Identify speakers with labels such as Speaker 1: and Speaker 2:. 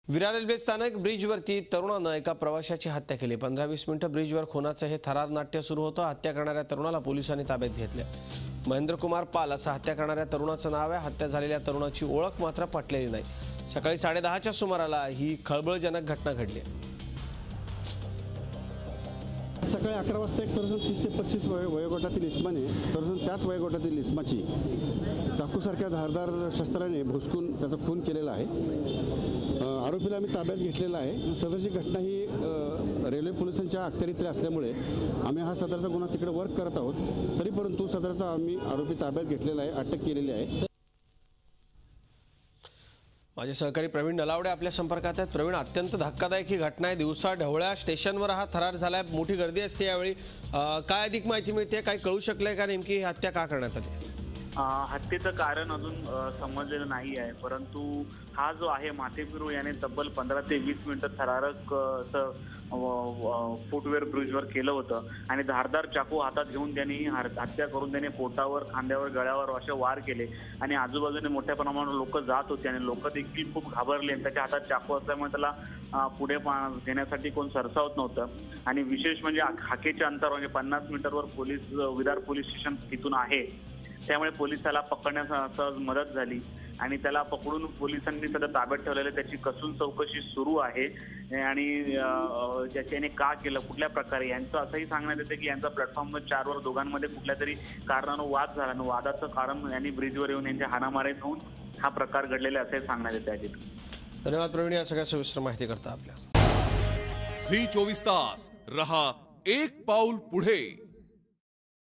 Speaker 1: Virar railway स्थानक ब्रिजवरती तरुणानं एका प्रवाशाची हत्या केली। 15-20 मिनिटं ब्रिजवर खुनाचं हे थरार नाट्य सुरू होतं। हत्या करणाऱ्या तरुणाला पोलिसांनी ताब्यात घेतले। महेंद्र कुमार पाल असं हत्या करणाऱ्या तरुणाचं नाव आहे। हत्या झालेल्या तरुणाची ओळख मात्र पटलेली नाही। सकाळी 10:30च्या सुमाराला ही खळबळजनक घटना घडली।
Speaker 2: सकाळी 11 वाजता एक सर्वजण 30 ते 35 वयोगटातील इस्माने सर्वजण त्याच वयोगटातील इस्माची चाकूसारख्या धारदार शस्त्राने भुसकून त्याचा खून केलेला आहे। आरोपीला आम्ही ताब्यात घेतलेला आहे। सदरची घटना ही रेल्वे पोलिसांच्या अखत्यारीतील असल्यामुळे आम्ही हा सदरचा गुन्हा तिकडे वर्क करत आहोत। तरी परंतु सदरचा आम्ही आरोपी ताब्यात घेतलेला आहे, अटक केलेली आहे।
Speaker 1: माझे सहकारी प्रवीण नलावडे आपल्या संपर्कात आहेत। प्रवीण, अत्यंत धक्कादायक ही घटना आहे। दिवसा ढवळ्या स्टेशनवर हा थरार झालाय, मोठी गर्दी असते यावेळी। काय अधिक माहिती मिळते, काय कळू शकलंय का नेमकी ही हत्या का करण्यात आली?
Speaker 3: हत्येचं कारण अजून समजलेलं नाही आहे, परंतु हा जो आहे माथेफिरू याने तब्बल 15 ते 20 मिनिटं थरारक फुटवेअर ब्रिजवर केलं होतं आणि धारदार चाकू हातात घेऊन त्यांनी हत्या करून त्याने पोटावर, खांद्यावर, गळ्यावर असे वार केले आणि आजूबाजूने मोठ्या प्रमाणावर लोक जात होते आणि लोक देखील खूप घाबरले। त्याच्या हातात चाकू असल्यामुळे त्याला पुढे घेण्यासाठी कोण सरसावत नव्हतं आणि विशेष म्हणजे हाकेचे अंतर म्हणजे 50 मीटरवर विरार पोलीस स्टेशन इथून आहे, त्यामुळे पोलिसाला पकडण्यास सहज मदत झाली आणि त्याला पकडून पोलिसांनी सध्या ताब्यात ठेवलेले। त्याची कसून चौकशी सुरू आहे आणि त्याने का केलं, कुठल्या प्रकारे, यांचं असंही सांगण्यात येते की यांचा प्लॅटफॉर्म 4वर दोघांमध्ये कुठल्या तरी कारणानं वाद झाला आणि वादाचं कारण यांनी ब्रिजवर येऊन यांच्या हाणामारी होऊन हा प्रकार घडलेला असे सांगण्यात येते। अजित,
Speaker 1: धन्यवाद प्रवीण, या सगळ्या सविस्तर माहिती करता आपल्या।
Speaker 4: झी 24 तास रहा एक पाऊल पुढे।